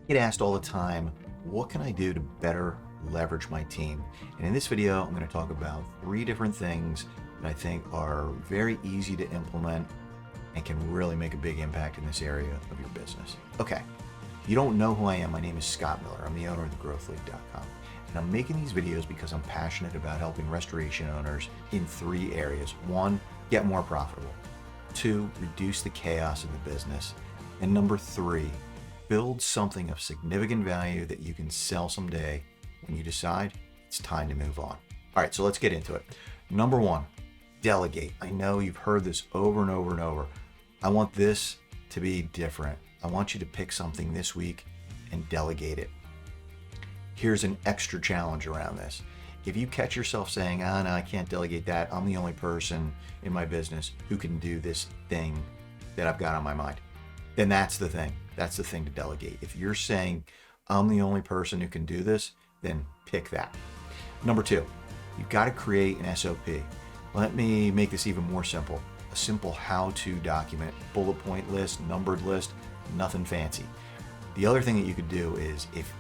get asked all the time, what can I do to better leverage my team? And in this video, I'm going to talk about 3 different things that I think are very easy to implement and can really make a big impact in this area of your business. Okay, if you don't know who I am, my name is Scott Miller. I'm the owner of thegrowthleague.com. And I'm making these videos because I'm passionate about helping restoration owners in 3 areas. 1, get more profitable. 2, reduce the chaos in the business. And number 3, build something of significant value that you can sell someday when you decide it's time to move on. All right, so let's get into it. Number 1, delegate. I know you've heard this over and over and over. I want this to be different. I want you to pick something this week and delegate it. Here's an extra challenge around this. If you catch yourself saying, no, I can't delegate that. I'm the only person in my business who can do this thing that I've got on my mind. Then that's the thing. That's the thing to delegate. If you're saying, I'm the only person who can do this, then pick that. Number 2, you've got to create an SOP. Let me make this even more simple. A simple how-to document, bullet point list, numbered list, nothing fancy. The other thing that you could do is if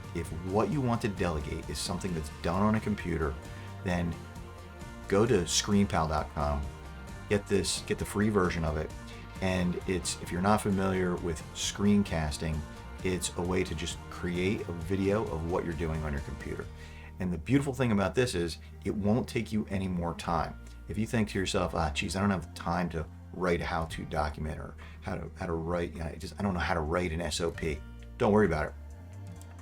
what you want to delegate is something that's done on a computer, then go to screenpal.com, get the free version of it. And if you're not familiar with screencasting, it's a way to just create a video of what you're doing on your computer. And the beautiful thing about this is it won't take you any more time. If you think to yourself, geez, I don't have time to write a how-to document or how to write, I don't know how to write an SOP. Don't worry about it.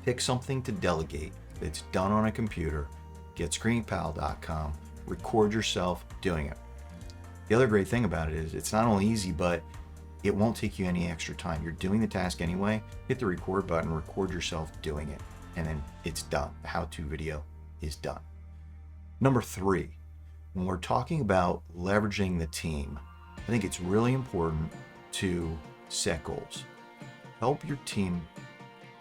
Pick something to delegate that's done on a computer, get screenpal.com, record yourself doing it. The other great thing about it is it's not only easy, but it won't take you any extra time. You're doing the task anyway, hit the record button, record yourself doing it, and then it's done. The how-to video is done. Number 3, when we're talking about leveraging the team, I think it's really important to set goals. Help your team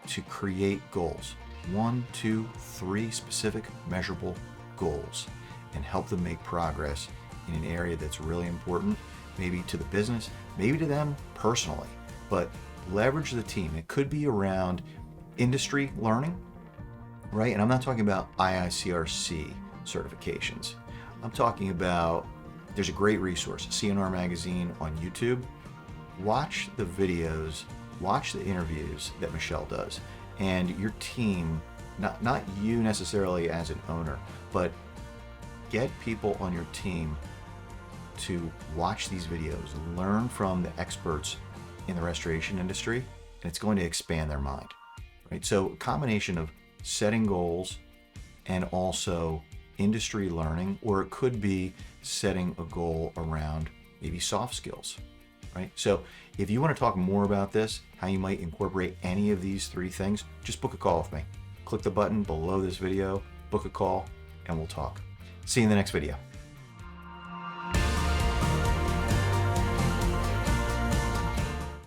to create goals. 1, 2, 3 specific measurable goals, and help them make progress in an area that's really important, maybe to the business, maybe to them personally, but leverage the team. It could be around industry learning, right? And I'm not talking about IICRC certifications. I'm talking about, there's a great resource, CNR Magazine on YouTube. Watch the videos, watch the interviews that Michelle does, and your team, not you necessarily as an owner, but get people on your team to watch these videos, learn from the experts in the restoration industry, and it's going to expand their mind, right? So a combination of setting goals and also industry learning, or it could be setting a goal around maybe soft skills, right? So if you want to talk more about this, how you might incorporate any of these 3 things, just book a call with me. Click the button below this video, book a call, and we'll talk. See you in the next video.